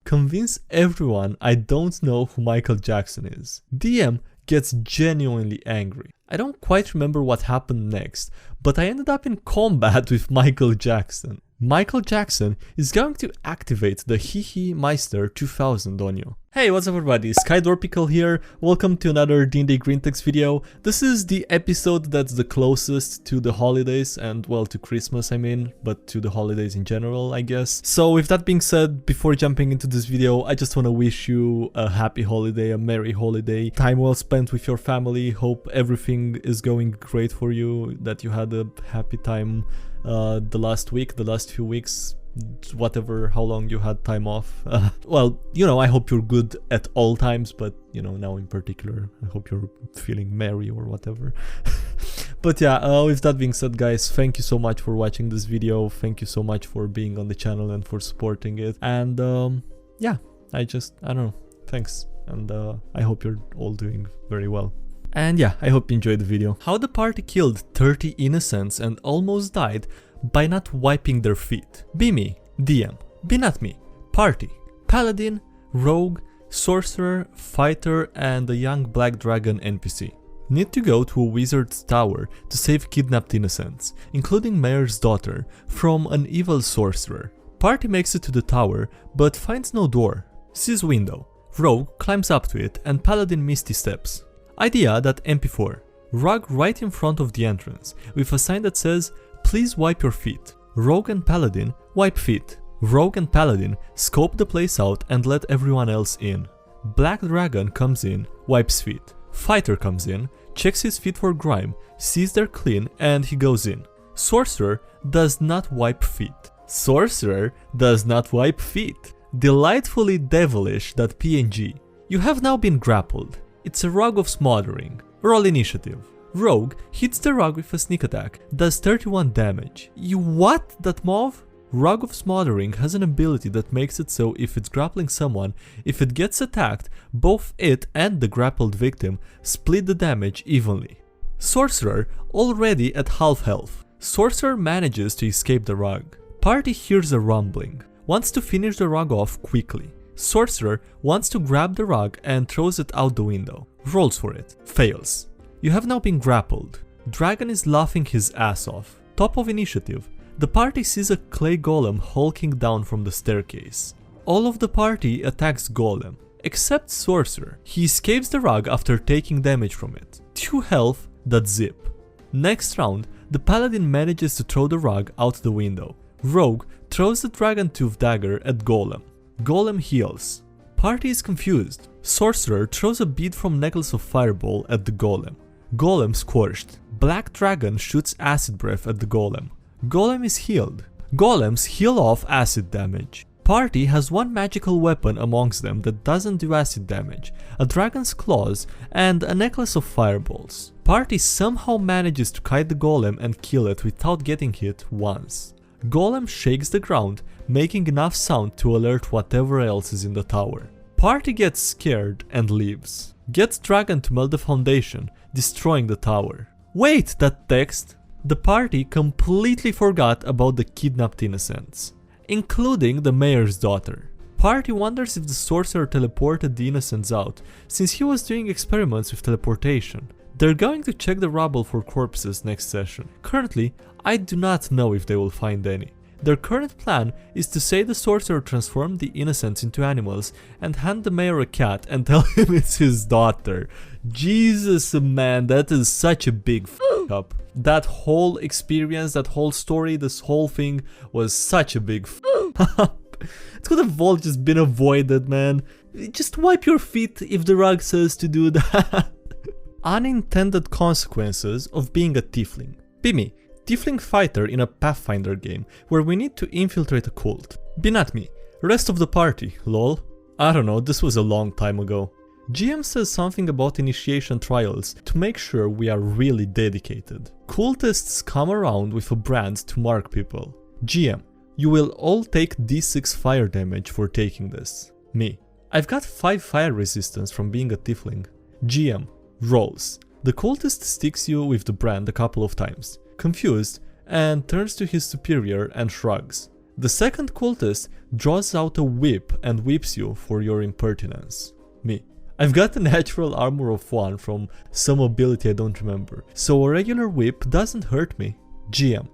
convince everyone I don't know who Michael Jackson is. DM gets genuinely angry. I don't quite remember what happened next, but I ended up in combat with Michael Jackson. Michael Jackson is going to activate the Hee-Hee'd Meister 2000 on you. Hey, what's up everybody, SkyDieRay here, welcome to another DnDGreentext video. This is the episode that's the closest to the holidays and, well, to Christmas I mean, but to the holidays in general I guess. So with that being said, before jumping into this video, I just want to wish you a happy holiday, a merry holiday, time well spent with your family, hope everything is going great for you, that you had a happy time the last few weeks, whatever, how long you had time off. Well, you know, I hope you're good at all times, but you know, now in particular, I hope you're feeling merry or whatever. But yeah, with that being said, guys, thank you so much for watching this video. Thank you so much for being on the channel and for supporting it. And yeah, I don't know, thanks. And I hope you're all doing very well. And yeah, I hope you enjoyed the video. How the party killed 30 innocents and almost died by not wiping their feet. Be me, DM. Be not me. Party. Paladin, rogue, sorcerer, fighter, and a young black dragon NPC. Need to go to a wizard's tower to save kidnapped innocents, including mayor's daughter, from an evil sorcerer. Party makes it to the tower, but finds no door. Sees window. Rogue climbs up to it and paladin misty steps. Idea that MP4. Rug right in front of the entrance, with a sign that says, "Please wipe your feet." Rogue and Paladin wipe feet. Rogue and Paladin scope the place out and let everyone else in. Black Dragon comes in, wipes feet. Fighter comes in, checks his feet for grime, sees they're clean, and he goes in. Sorcerer does not wipe feet. Sorcerer does not wipe feet. Delightfully devilish that PNG. You have now been grappled. It's a rug of smothering. Roll initiative. Rogue hits the rug with a sneak attack, does 31 damage. You what? That mauve? Rug of Smothering has an ability that makes it so if it's grappling someone, if it gets attacked, both it and the grappled victim split the damage evenly. Sorcerer already at half health. Sorcerer manages to escape the rug. Party hears a rumbling, wants to finish the rug off quickly. Sorcerer wants to grab the rug and throws it out the window. Rolls for it. Fails. You have now been grappled. Dragon is laughing his ass off. Top of initiative. The party sees a clay golem hulking down from the staircase. All of the party attacks golem, except Sorcerer. He escapes the rug after taking damage from it. 2 health, that's zip. Next round, the paladin manages to throw the rug out the window. Rogue throws the dragon tooth dagger at golem. Golem heals. Party is confused. Sorcerer throws a bead from Necklace of Fireball at the golem. Golem squashed. Black Dragon shoots acid breath at the golem. Golem is healed. Golems heal off acid damage. Party has one magical weapon amongst them that doesn't do acid damage, a dragon's claws and a necklace of fireballs. Party somehow manages to kite the golem and kill it without getting hit once. Golem shakes the ground, making enough sound to alert whatever else is in the tower. Party gets scared and leaves. Gets dragon to melt the foundation, destroying the tower. Wait, that text! The party completely forgot about the kidnapped innocents, including the mayor's daughter. Party wonders if the sorcerer teleported the innocents out, since he was doing experiments with teleportation. They're going to check the rubble for corpses next session. Currently, I do not know if they will find any. Their current plan is to say the sorcerer transformed the innocents into animals and hand the mayor a cat and tell him it's his daughter. Jesus, man, that is such a big up. That whole experience, that whole story, this whole thing was such a big up. It could have all just been avoided, man. Just wipe your feet if the rug says to do that. Unintended consequences of being a tiefling. Be me. Tiefling fighter in a Pathfinder game, where we need to infiltrate a cult. Be not me. Rest of the party, lol. I don't know, this was a long time ago. GM says something about initiation trials to make sure we are really dedicated. Cultists come around with a brand to mark people. GM, you will all take d6 fire damage for taking this. Me. I've got 5 fire resistance from being a tiefling. GM. Rolls. The cultist sticks you with the brand a couple of times. Confused, and turns to his superior and shrugs. The second cultist draws out a whip and whips you for your impertinence. Me. I've got a natural armor of 1 from some ability I don't remember, so a regular whip doesn't hurt me. GM.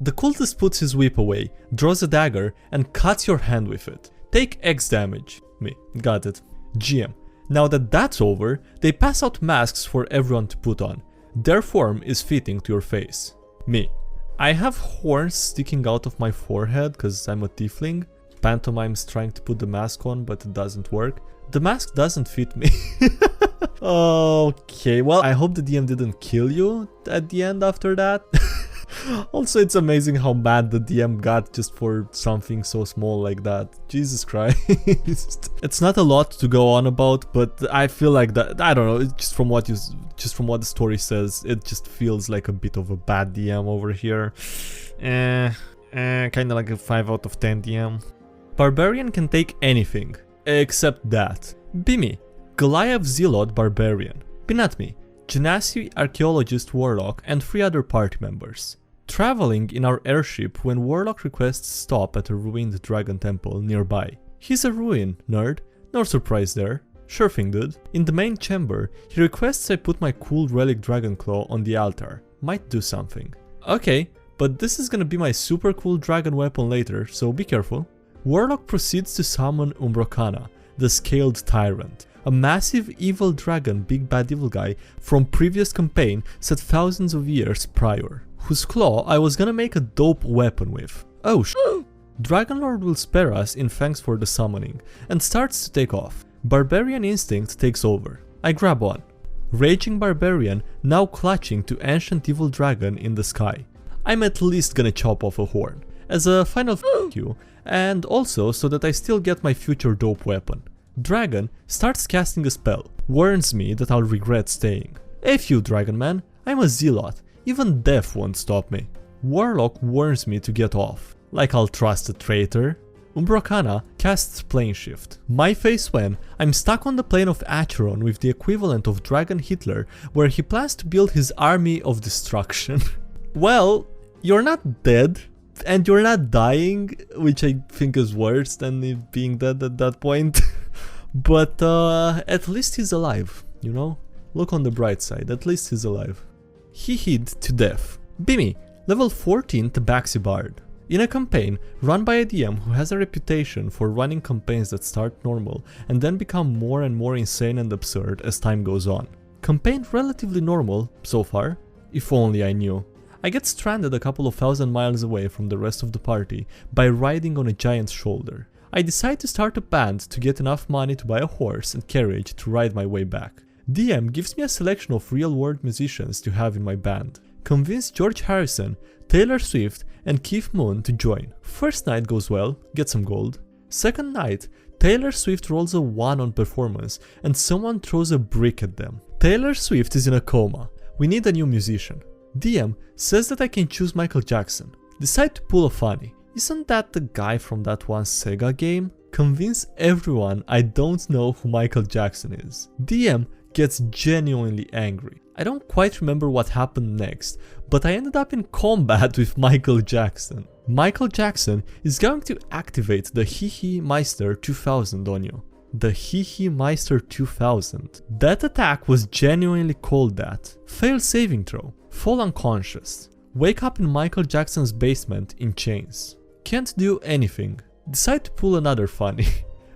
The cultist puts his whip away, draws a dagger, and cuts your hand with it. Take X damage. Me. Got it. GM. Now that that's over, they pass out masks for everyone to put on. Their form is fitting to your face. Me. I have horns sticking out of my forehead because I'm a tiefling. Pantomime's trying to put the mask on, but it doesn't work. The mask doesn't fit me. Okay, well, I hope the DM didn't kill you at the end after that. Also, it's amazing how mad the DM got just for something so small like that. Jesus Christ. It's not a lot to go on about, but I feel like that, I don't know, it's just from what the story says, it just feels like a bit of a bad DM over here. Kind of like a 5 out of 10 DM. Barbarian can take anything, except that. Be me, Goliath Zealot Barbarian. Be not me, Genasi Archaeologist Warlock and 3 other party members. Traveling in our airship when Warlock requests stop at a ruined dragon temple nearby. He's a ruin, nerd. No surprise there. Sure thing, dude. In the main chamber, he requests I put my cool relic dragon claw on the altar. Might do something. Okay, but this is gonna be my super cool dragon weapon later, so be careful. Warlock proceeds to summon Umbrocana, the Scaled Tyrant, a massive evil dragon big bad evil guy from previous campaign set thousands of years prior, whose claw I was gonna make a dope weapon with. Oh Dragonlord will spare us in thanks for the summoning, and starts to take off. Barbarian instinct takes over. I grab one. Raging Barbarian now clutching to ancient evil dragon in the sky. I'm at least gonna chop off a horn, as a final f*** you, and also so that I still get my future dope weapon. Dragon starts casting a spell, warns me that I'll regret staying. F you, Dragon Man, I'm a zealot, even death won't stop me. Warlock warns me to get off, like I'll trust a traitor. Umbrocana casts Plane Shift. My face when I'm stuck on the plane of Acheron with the equivalent of Dragon Hitler, where he plans to build his army of destruction. Well, you're not dead, and you're not dying, which I think is worse than being dead at that point. But at least he's alive, you know? Look on the bright side, at least he's alive. Hee-Hee'd to death. Be me, level 14 Tabaxi Bard. In a campaign run by a DM who has a reputation for running campaigns that start normal and then become more and more insane and absurd as time goes on. Campaign relatively normal so far, if only I knew. I get stranded a couple of thousand miles away from the rest of the party by riding on a giant's shoulder. I decide to start a band to get enough money to buy a horse and carriage to ride my way back. DM gives me a selection of real-world musicians to have in my band. Convince George Harrison, Taylor Swift and Keith Moon to join. First night goes well, get some gold. Second night, Taylor Swift rolls a 1 on performance and someone throws a brick at them. Taylor Swift is in a coma. We need a new musician. DM says that I can choose Michael Jackson. Decide to pull a funny. Isn't that the guy from that one Sega game? Convince everyone I don't know who Michael Jackson is. DM gets genuinely angry. I don't quite remember what happened next, but I ended up in combat with Michael Jackson. Michael Jackson is going to activate the Hee-Hee'd 2000 on you. The Hee-Hee'd 2000. That attack was genuinely called that. Fail saving throw. Fall unconscious. Wake up in Michael Jackson's basement in chains. Can't do anything. Decide to pull another funny.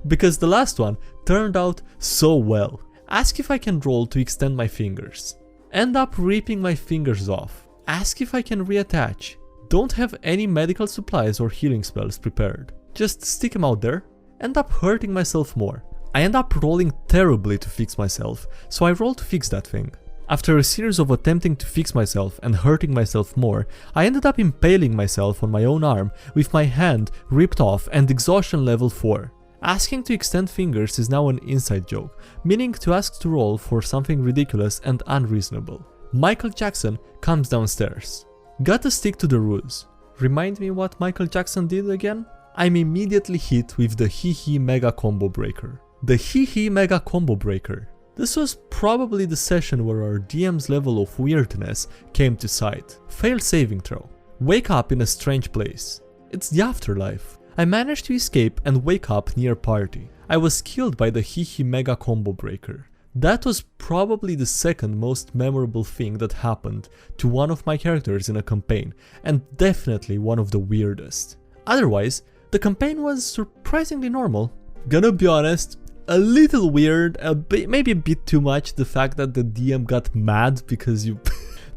Because the last one turned out so well. Ask if I can roll to extend my fingers. End up ripping my fingers off. Ask if I can reattach. Don't have any medical supplies or healing spells prepared. Just stick them out there. End up hurting myself more. I end up rolling terribly to fix myself, so I roll to fix that thing. After a series of attempting to fix myself and hurting myself more, I ended up impaling myself on my own arm with my hand ripped off and exhaustion level 4. Asking to extend fingers is now an inside joke, meaning to ask to roll for something ridiculous and unreasonable. Michael Jackson comes downstairs. Gotta stick to the rules. Remind me what Michael Jackson did again? I'm immediately hit with the Hee-Hee'd Mega Combo Breaker. The Hee-Hee'd Mega Combo Breaker. This was probably the session where our DM's level of weirdness came to sight. Fail saving throw. Wake up in a strange place. It's the afterlife. I managed to escape and wake up near party. I was killed by the Hee-Hee'd mega combo breaker. That was probably the second most memorable thing that happened to one of my characters in a campaign, and definitely one of the weirdest. Otherwise, the campaign was surprisingly normal. Gonna be honest, a little weird, maybe a bit too much, the fact that the DM got mad because you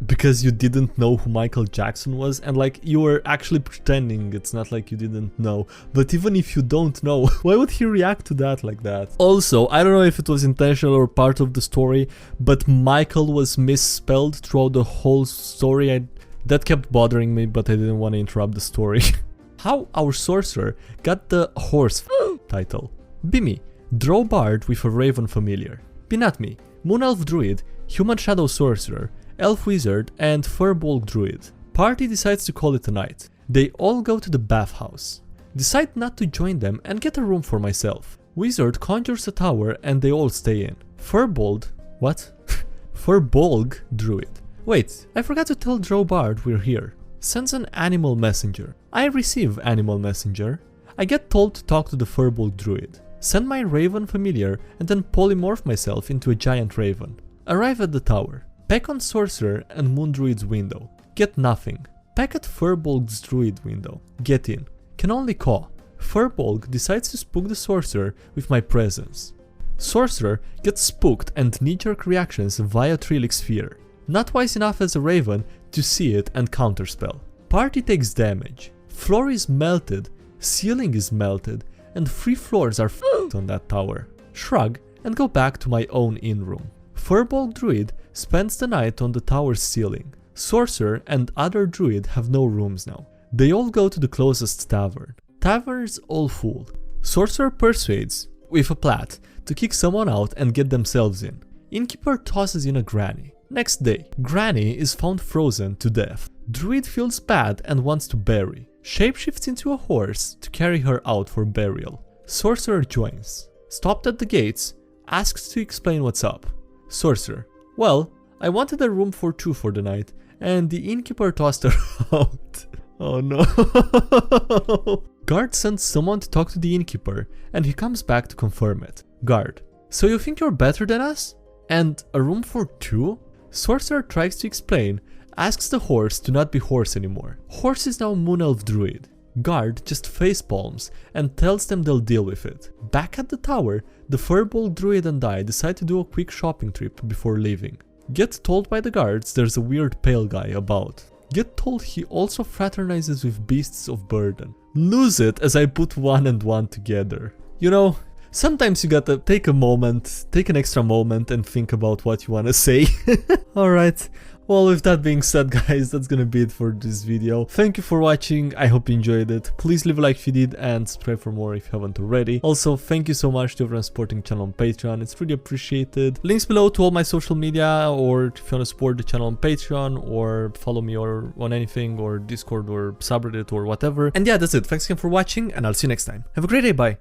because you didn't know who Michael Jackson was, and like you were actually pretending. It's not like you didn't know, but even if you don't know, why would he react to that like that? Also, I don't know if it was intentional or part of the story, but Michael was misspelled throughout the whole story. That kept bothering me, but I didn't want to interrupt the story. How our sorcerer got the horse title. Be me, Drow Bard with a Raven familiar. Be not me, Moon Elf Druid, Human Shadow Sorcerer, Elf Wizard, and Firbolg Druid. Party decides to call it a night. They all go to the bathhouse. Decide not to join them and get a room for myself. Wizard conjures a tower and they all stay in. Firbolg Druid. Wait, I forgot to tell Drow Bard we're here. Sends an animal messenger. I receive animal messenger. I get told to talk to the Firbolg Druid. Send my Raven familiar and then polymorph myself into a giant raven. Arrive at the tower. Peck on Sorcerer and Moon Druid's window. Get nothing. Peck at Firbolg's Druid window. Get in. Can only caw. Firbolg decides to spook the Sorcerer with my presence. Sorcerer gets spooked and knee-jerk reactions via Trillic Sphere. Not wise enough as a Raven to see it and counterspell. Party takes damage. Floor is melted, ceiling is melted, and 3 floors are f***ed on that tower. Shrug and go back to my own in-room. Firbolg Druid spends the night on the tower's ceiling. Sorcerer and other Druid have no rooms now. They all go to the closest tavern. Tavern's all full. Sorcerer persuades, with a plat, to kick someone out and get themselves in. Innkeeper tosses in a granny. Next day, Granny is found frozen to death. Druid feels bad and wants to bury. Shapeshifts into a horse to carry her out for burial. Sorcerer joins. Stopped at the gates, asks to explain what's up. Sorcerer: well, I wanted a room for 2 for the night, and the innkeeper tossed her out. Oh no. Guard sends someone to talk to the innkeeper, and he comes back to confirm it. Guard: so you think you're better than us? And a room for 2? Sorcerer tries to explain, asks the horse to not be horse anymore. Horse is now Moon Elf Druid. Guard just facepalms and tells them they'll deal with it. Back at the tower, the Firbolg Druid and I decide to do a quick shopping trip before leaving. Get told by the guards there's a weird pale guy about. Get told he also fraternizes with beasts of burden. Lose it as I put 1 and 1 together. You know, sometimes you gotta take an extra moment and think about what you wanna say. Alright. Well, with that being said, guys, that's gonna be it for this video. Thank you for watching, I hope you enjoyed it. Please leave a like if you did and subscribe for more if you haven't already. Also, thank you so much to everyone supporting the channel on Patreon, it's really appreciated. Links below to all my social media, or if you wanna support the channel on Patreon, or follow me or on anything, or Discord or subreddit or whatever. And yeah, that's it. Thanks again for watching, and I'll see you next time. Have a great day, bye!